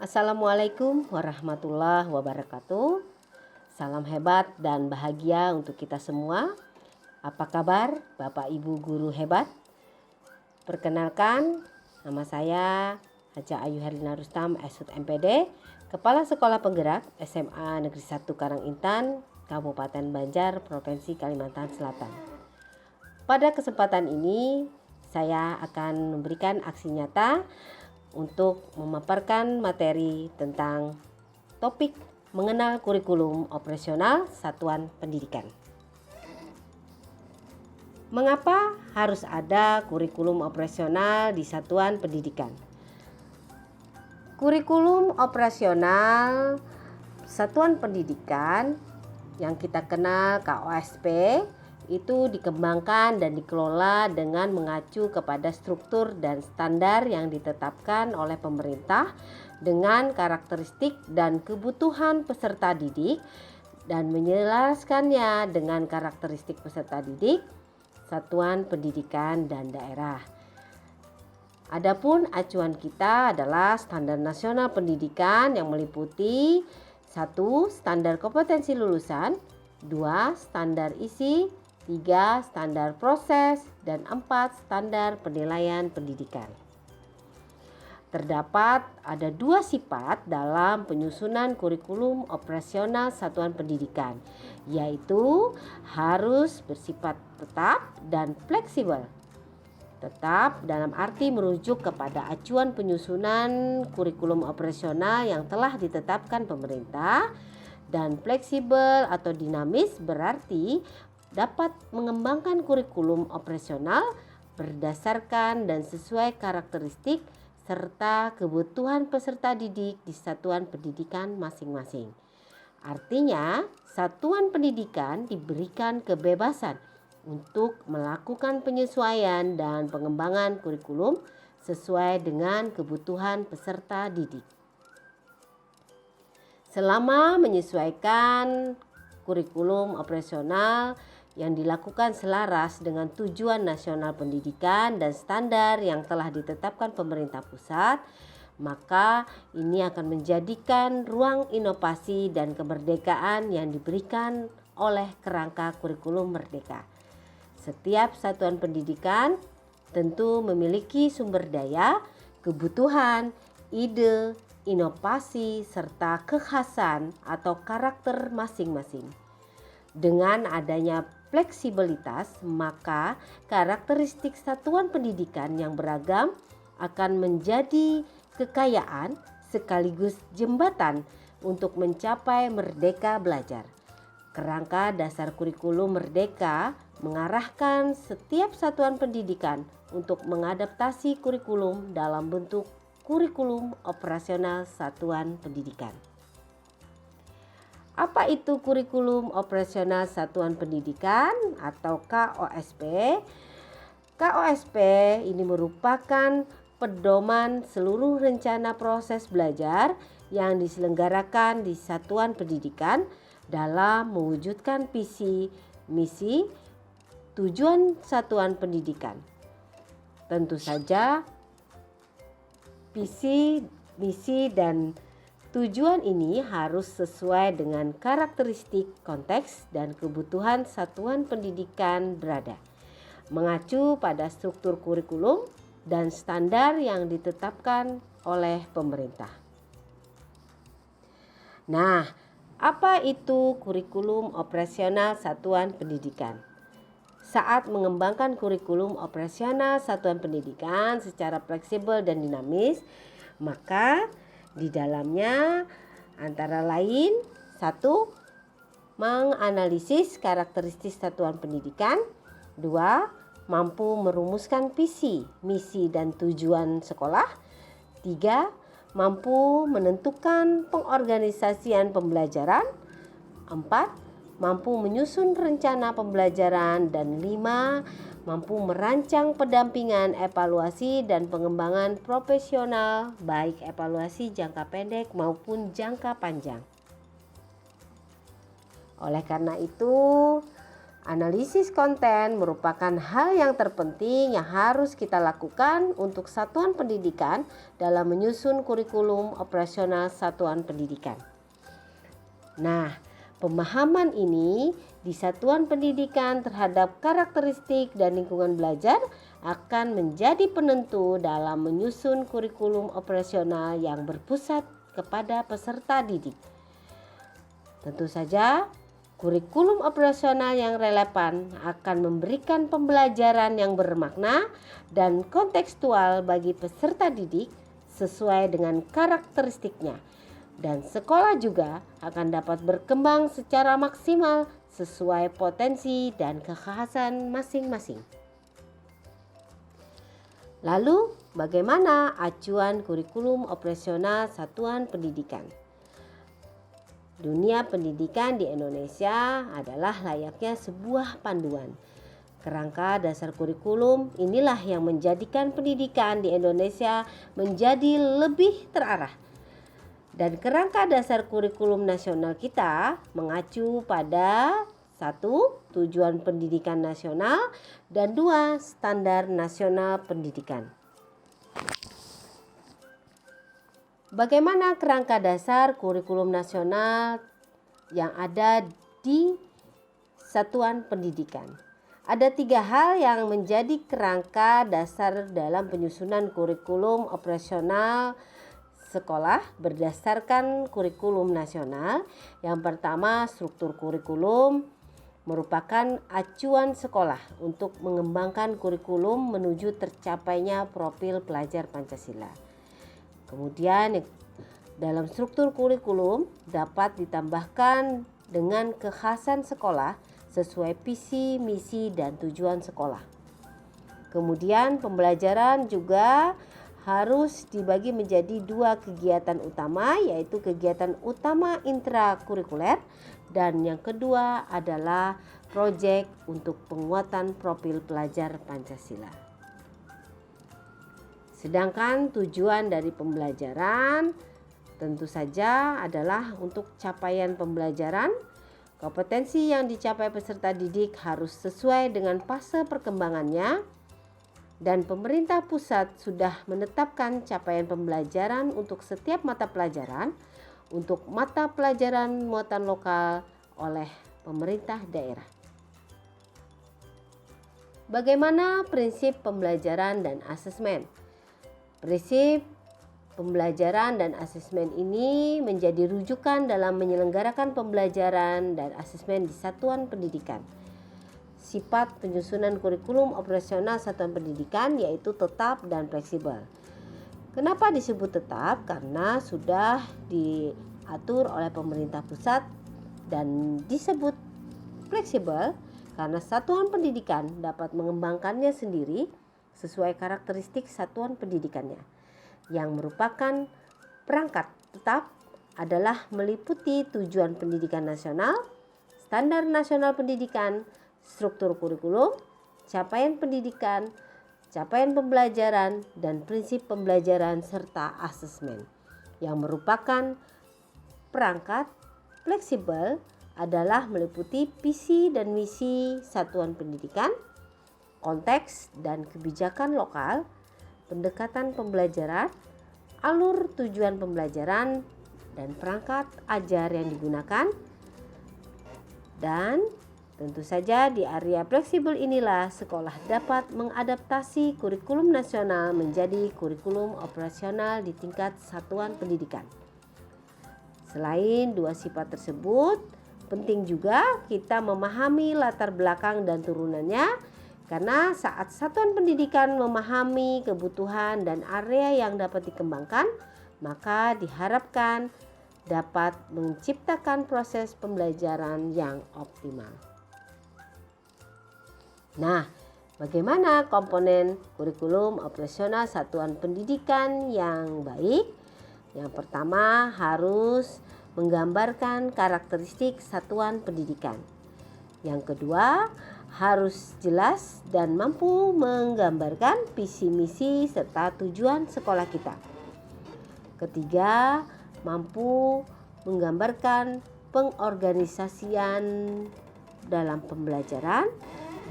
Assalamualaikum warahmatullahi wabarakatuh. Salam hebat dan bahagia untuk kita semua. Apa kabar Bapak Ibu guru hebat? Perkenalkan, nama saya Haja Ayu Herlina Rustam, Esut MPD, Kepala Sekolah Penggerak SMA Negeri 1 Karangintan, Kabupaten Banjar, Provinsi Kalimantan Selatan. Pada kesempatan ini, saya akan memberikan aksi nyata untuk memaparkan materi tentang topik mengenal kurikulum operasional satuan pendidikan. Mengapa harus ada kurikulum operasional di satuan pendidikan? Kurikulum operasional satuan pendidikan yang kita kenal KOSP itu dikembangkan dan dikelola dengan mengacu kepada struktur dan standar yang ditetapkan oleh pemerintah dengan karakteristik dan kebutuhan peserta didik dan menjelaskannya dengan karakteristik peserta didik, satuan pendidikan dan daerah. Adapun acuan kita adalah Standar Nasional Pendidikan yang meliputi 1. Standar kompetensi lulusan, 2. Standar isi, 3. Standar proses, dan 4. Standar penilaian pendidikan. Terdapat ada 2 sifat dalam penyusunan kurikulum operasional satuan pendidikan, yaitu harus bersifat tetap dan fleksibel. Tetap dalam arti merujuk kepada acuan penyusunan kurikulum operasional yang telah ditetapkan pemerintah, dan fleksibel atau dinamis berarti dapat mengembangkan kurikulum operasional berdasarkan dan sesuai karakteristik serta kebutuhan peserta didik di satuan pendidikan masing-masing. Artinya, satuan pendidikan diberikan kebebasan untuk melakukan penyesuaian dan pengembangan kurikulum sesuai dengan kebutuhan peserta didik. Selama menyesuaikan kurikulum operasional yang dilakukan selaras dengan tujuan nasional pendidikan dan standar yang telah ditetapkan pemerintah pusat, maka ini akan menjadikan ruang inovasi dan kemerdekaan yang diberikan oleh kerangka kurikulum merdeka. Setiap satuan pendidikan tentu memiliki sumber daya, kebutuhan, ide, inovasi, serta kekhasan atau karakter masing-masing. Dengan adanya fleksibilitas, maka karakteristik satuan pendidikan yang beragam akan menjadi kekayaan sekaligus jembatan untuk mencapai merdeka belajar. Kerangka dasar kurikulum merdeka mengarahkan setiap satuan pendidikan untuk mengadaptasi kurikulum dalam bentuk kurikulum operasional satuan pendidikan. Apa itu kurikulum operasional satuan pendidikan atau KOSP? KOSP ini merupakan pedoman seluruh rencana proses belajar yang diselenggarakan di satuan pendidikan dalam mewujudkan visi, misi, tujuan satuan pendidikan. Tentu saja visi, misi, dan tujuan ini harus sesuai dengan karakteristik, konteks, dan kebutuhan satuan pendidikan berada, mengacu pada struktur kurikulum dan standar yang ditetapkan oleh pemerintah. Nah, apa itu kurikulum operasional satuan pendidikan? Saat mengembangkan kurikulum operasional satuan pendidikan secara fleksibel dan dinamis, maka di dalamnya antara lain 1. Menganalisis karakteristik satuan pendidikan. 2. Mampu merumuskan visi, misi, dan tujuan sekolah. 3. Mampu menentukan pengorganisasian pembelajaran. 4. Mampu menyusun rencana pembelajaran. Dan 5. Mampu merancang pendampingan, evaluasi, dan pengembangan profesional, baik evaluasi jangka pendek maupun jangka panjang. Oleh karena itu, Analisis konten merupakan hal yang terpenting yang harus kita lakukan untuk satuan pendidikan dalam menyusun kurikulum operasional satuan pendidikan. Nah, pemahaman ini di satuan pendidikan terhadap karakteristik dan lingkungan belajar akan menjadi penentu dalam menyusun kurikulum operasional yang berpusat kepada peserta didik. Tentu saja, kurikulum operasional yang relevan akan memberikan pembelajaran yang bermakna dan kontekstual bagi peserta didik sesuai dengan karakteristiknya. Dan sekolah juga akan dapat berkembang secara maksimal sesuai potensi dan kekhasan masing-masing. Lalu, bagaimana acuan kurikulum operasional satuan pendidikan? Dunia pendidikan di Indonesia adalah layaknya sebuah panduan. Kerangka dasar kurikulum inilah yang menjadikan pendidikan di Indonesia menjadi lebih terarah. Dan kerangka dasar kurikulum nasional kita mengacu pada 1. Tujuan pendidikan nasional dan 2. Standar nasional pendidikan. Bagaimana kerangka dasar kurikulum nasional yang ada di satuan pendidikan? Ada 3 hal yang menjadi kerangka dasar dalam penyusunan kurikulum operasional sekolah berdasarkan kurikulum nasional. Yang pertama, struktur kurikulum merupakan acuan sekolah untuk mengembangkan kurikulum menuju tercapainya profil pelajar Pancasila. Kemudian dalam struktur kurikulum dapat ditambahkan dengan kekhasan sekolah sesuai visi, misi, dan tujuan sekolah. Kemudian pembelajaran juga harus dibagi menjadi 2 kegiatan utama, yaitu kegiatan utama intrakurikuler dan yang kedua adalah proyek untuk penguatan profil pelajar Pancasila. Sedangkan tujuan dari pembelajaran tentu saja adalah untuk capaian pembelajaran. Kompetensi yang dicapai peserta didik harus sesuai dengan fase perkembangannya. Dan pemerintah pusat sudah menetapkan capaian pembelajaran untuk setiap mata pelajaran untuk mata pelajaran muatan lokal oleh pemerintah daerah. Bagaimana prinsip pembelajaran dan asesmen? Prinsip pembelajaran dan asesmen ini menjadi rujukan dalam menyelenggarakan pembelajaran dan asesmen di satuan pendidikan. Sifat penyusunan kurikulum operasional satuan pendidikan yaitu tetap dan fleksibel. Kenapa disebut tetap? Karena sudah diatur oleh pemerintah pusat, dan disebut fleksibel karena satuan pendidikan dapat mengembangkannya sendiri sesuai karakteristik satuan pendidikannya. Yang merupakan perangkat tetap adalah meliputi tujuan pendidikan nasional, standar nasional pendidikan, struktur kurikulum, capaian pendidikan, capaian pembelajaran, dan prinsip pembelajaran serta asesmen. Yang merupakan perangkat fleksibel adalah meliputi visi dan misi satuan pendidikan, konteks dan kebijakan lokal, pendekatan pembelajaran, alur tujuan pembelajaran, dan perangkat ajar yang digunakan. Dan tentu saja di area fleksibel inilah sekolah dapat mengadaptasi kurikulum nasional menjadi kurikulum operasional di tingkat satuan pendidikan. Selain 2 sifat tersebut, penting juga kita memahami latar belakang dan turunannya, karena saat satuan pendidikan memahami kebutuhan dan area yang dapat dikembangkan, maka diharapkan dapat menciptakan proses pembelajaran yang optimal. Nah, bagaimana komponen kurikulum operasional satuan pendidikan yang baik? Yang pertama, harus menggambarkan karakteristik satuan pendidikan. Yang kedua, harus jelas dan mampu menggambarkan visi misi serta tujuan sekolah kita. Ketiga, mampu menggambarkan pengorganisasian dalam pembelajaran.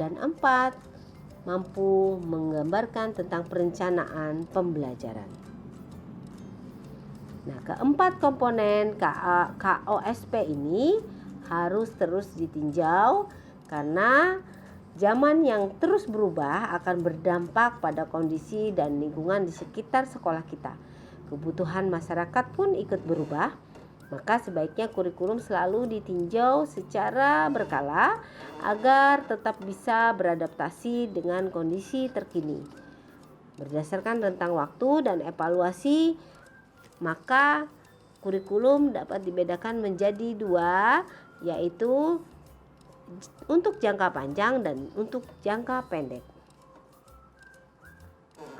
Dan 4, mampu menggambarkan tentang perencanaan pembelajaran. Nah, keempat komponen KOSP ini harus terus ditinjau karena zaman yang terus berubah akan berdampak pada kondisi dan lingkungan di sekitar sekolah kita. Kebutuhan masyarakat pun ikut berubah, maka sebaiknya kurikulum selalu ditinjau secara berkala agar tetap bisa beradaptasi dengan kondisi terkini. Berdasarkan rentang waktu dan evaluasi, maka kurikulum dapat dibedakan menjadi 2, yaitu untuk jangka panjang dan untuk jangka pendek.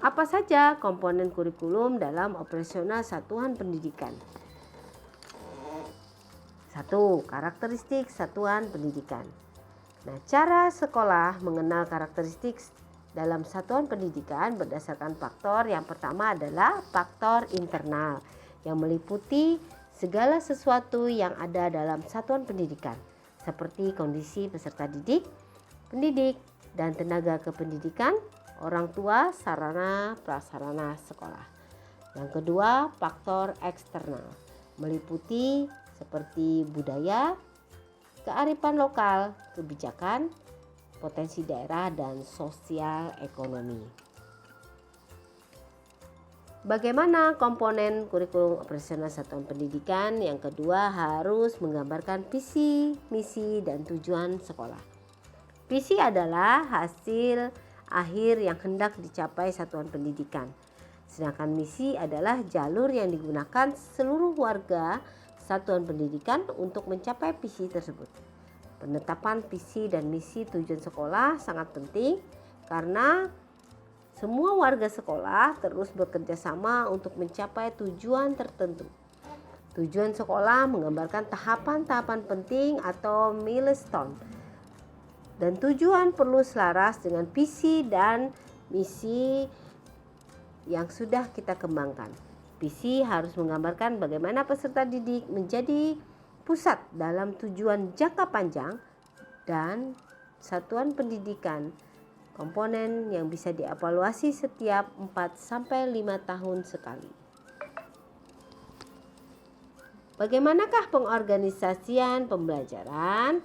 Apa saja komponen kurikulum dalam operasional satuan pendidikan? 1. Karakteristik satuan pendidikan. Nah, cara sekolah mengenal karakteristik dalam satuan pendidikan berdasarkan faktor yang pertama adalah faktor internal yang meliputi segala sesuatu yang ada dalam satuan pendidikan seperti kondisi peserta didik, pendidik, dan tenaga kependidikan, orang tua, sarana prasarana sekolah. Yang kedua, faktor eksternal meliputi seperti budaya, kearifan lokal, kebijakan, potensi daerah, dan sosial ekonomi. Bagaimana komponen kurikulum operasional satuan pendidikan? Yang kedua, harus menggambarkan visi, misi, dan tujuan sekolah. Visi adalah hasil akhir yang hendak dicapai satuan pendidikan. Sedangkan misi adalah jalur yang digunakan seluruh warga satuan pendidikan untuk mencapai visi tersebut. Penetapan visi dan misi tujuan sekolah sangat penting karena semua warga sekolah terus bekerja sama untuk mencapai tujuan tertentu. Tujuan sekolah menggambarkan tahapan-tahapan penting atau milestone. Dan tujuan perlu selaras dengan visi dan misi yang sudah kita kembangkan. Visi harus menggambarkan bagaimana peserta didik menjadi pusat dalam tujuan jangka panjang dan satuan pendidikan komponen yang bisa dievaluasi setiap 4-5 tahun sekali. Bagaimanakah pengorganisasian pembelajaran?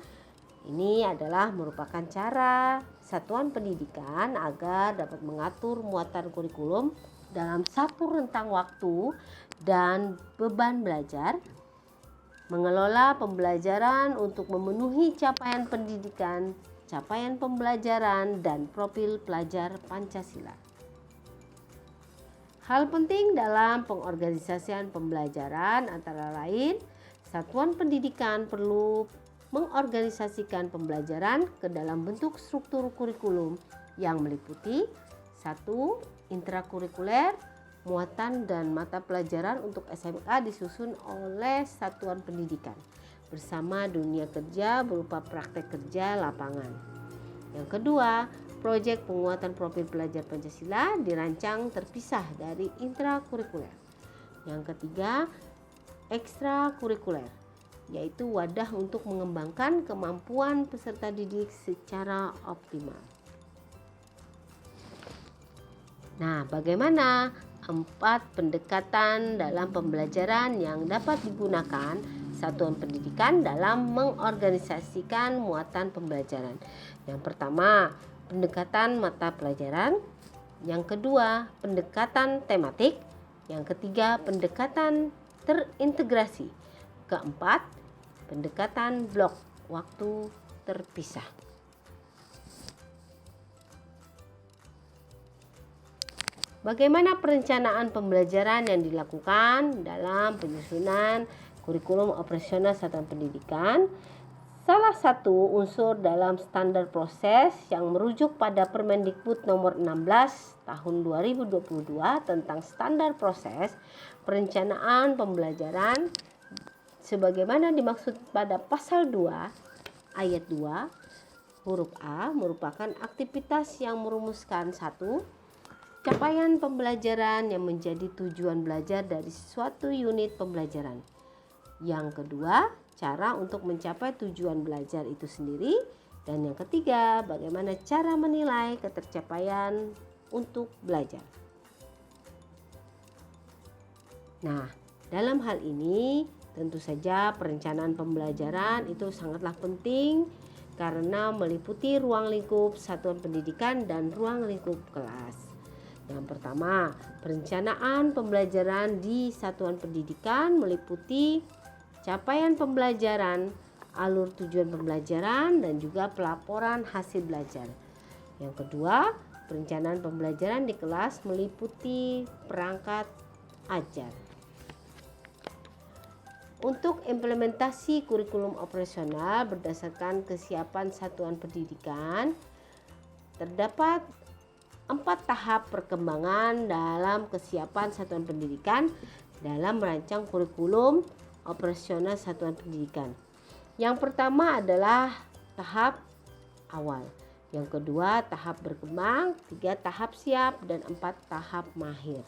Ini adalah merupakan cara satuan pendidikan agar dapat mengatur muatan kurikulum dalam satu rentang waktu dan beban belajar, mengelola pembelajaran untuk memenuhi capaian pendidikan, capaian pembelajaran, dan profil pelajar Pancasila. Hal penting dalam pengorganisasian pembelajaran antara lain, satuan pendidikan perlu mengorganisasikan pembelajaran ke dalam bentuk struktur kurikulum yang meliputi 1. Intrakurikuler, muatan dan mata pelajaran untuk SMA disusun oleh satuan pendidikan bersama dunia kerja berupa praktek kerja lapangan. Yang kedua, proyek penguatan profil pelajar Pancasila dirancang terpisah dari intrakurikuler. Yang ketiga, ekstrakurikuler, yaitu wadah untuk mengembangkan kemampuan peserta didik secara optimal. Nah, bagaimana 4 pendekatan dalam pembelajaran yang dapat digunakan satuan pendidikan dalam mengorganisasikan muatan pembelajaran? Yang pertama, pendekatan mata pelajaran. Yang kedua, pendekatan tematik. Yang ketiga, pendekatan terintegrasi. Keempat, pendekatan blok waktu terpisah. Bagaimana perencanaan pembelajaran yang dilakukan dalam penyusunan kurikulum operasional satuan pendidikan? Salah satu unsur dalam standar proses yang merujuk pada Permendikbud nomor 16 tahun 2022 tentang standar proses perencanaan pembelajaran sebagaimana dimaksud pada pasal 2 ayat 2 huruf A merupakan aktivitas yang merumuskan 1. Capaian pembelajaran yang menjadi tujuan belajar dari suatu unit pembelajaran. Yang kedua, cara untuk mencapai tujuan belajar itu sendiri. Dan yang ketiga, bagaimana cara menilai ketercapaian untuk belajar. Nah, dalam hal ini tentu saja perencanaan pembelajaran itu sangatlah penting karena meliputi ruang lingkup satuan pendidikan dan ruang lingkup kelas. Yang pertama, perencanaan pembelajaran di satuan pendidikan meliputi capaian pembelajaran, alur tujuan pembelajaran, dan juga pelaporan hasil belajar. Yang kedua, perencanaan pembelajaran di kelas meliputi perangkat ajar. Untuk implementasi kurikulum operasional berdasarkan kesiapan satuan pendidikan, terdapat 4 tahap perkembangan dalam kesiapan satuan pendidikan dalam merancang kurikulum operasional satuan pendidikan. Yang pertama adalah tahap awal, yang kedua tahap berkembang, 3 tahap siap, dan 4 tahap mahir.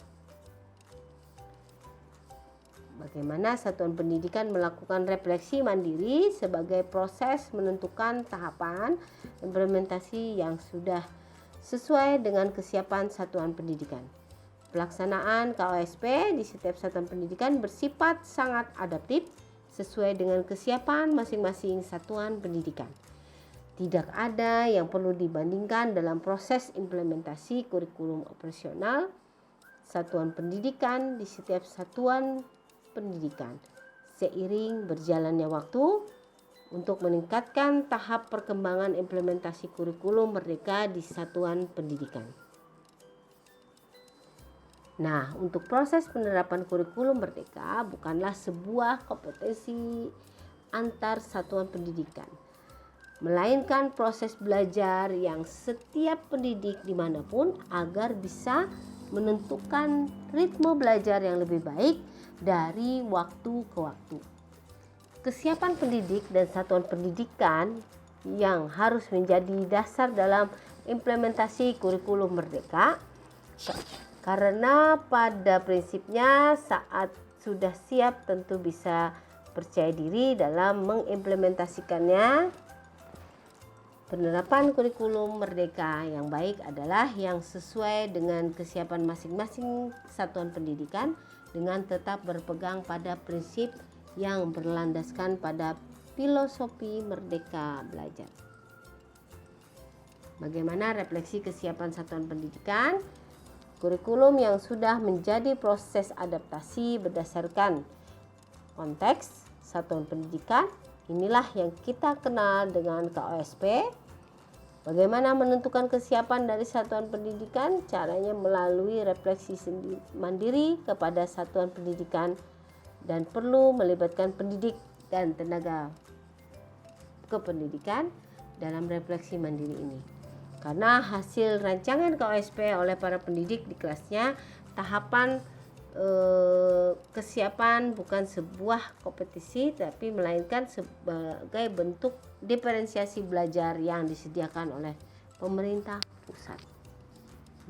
Bagaimana satuan pendidikan melakukan refleksi mandiri sebagai proses menentukan tahapan implementasi yang sudah sesuai dengan kesiapan satuan pendidikan. Pelaksanaan KOSP di setiap satuan pendidikan bersifat sangat adaptif sesuai dengan kesiapan masing-masing satuan pendidikan. Tidak ada yang perlu dibandingkan dalam proses implementasi kurikulum operasional satuan pendidikan di setiap satuan pendidikan seiring berjalannya waktu untuk meningkatkan tahap perkembangan implementasi kurikulum merdeka di satuan pendidikan. Nah, untuk proses penerapan kurikulum merdeka bukanlah sebuah kompetensi antar satuan pendidikan, melainkan proses belajar yang setiap pendidik dimanapun agar bisa menentukan ritme belajar yang lebih baik dari waktu ke waktu. Kesiapan pendidik dan satuan pendidikan yang harus menjadi dasar dalam implementasi kurikulum merdeka, karena pada prinsipnya saat sudah siap tentu bisa percaya diri dalam mengimplementasikannya. Penerapan kurikulum merdeka yang baik adalah yang sesuai dengan kesiapan masing-masing satuan pendidikan dengan tetap berpegang pada prinsip yang berlandaskan pada filosofi merdeka belajar. Bagaimana refleksi kesiapan satuan pendidikan? Kurikulum yang sudah menjadi proses adaptasi berdasarkan konteks satuan pendidikan, inilah yang kita kenal dengan KOSP. Bagaimana menentukan kesiapan dari satuan pendidikan? Caranya melalui refleksi mandiri kepada satuan pendidikan dan perlu melibatkan pendidik dan tenaga kependidikan dalam refleksi mandiri ini. Karena hasil rancangan KOSP oleh para pendidik di kelasnya, tahapan kesiapan bukan sebuah kompetisi tapi melainkan sebagai bentuk diferensiasi belajar yang disediakan oleh pemerintah pusat.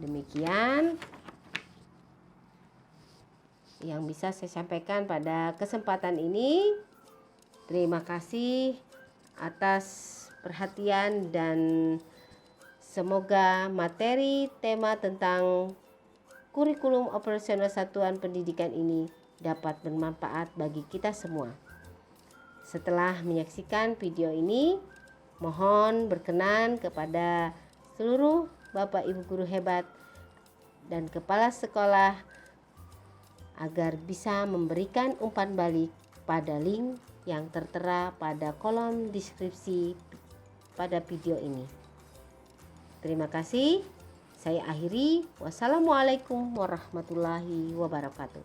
Demikian yang bisa saya sampaikan pada kesempatan ini. Terima kasih atas perhatian dan semoga materi tema tentang kurikulum operasional satuan pendidikan ini dapat bermanfaat bagi kita semua. Setelah menyaksikan video ini, mohon berkenan kepada seluruh Bapak Ibu guru hebat dan kepala sekolah agar bisa memberikan umpan balik pada link yang tertera pada kolom deskripsi pada video ini. Terima kasih. Saya akhiri. Wassalamualaikum warahmatullahi wabarakatuh.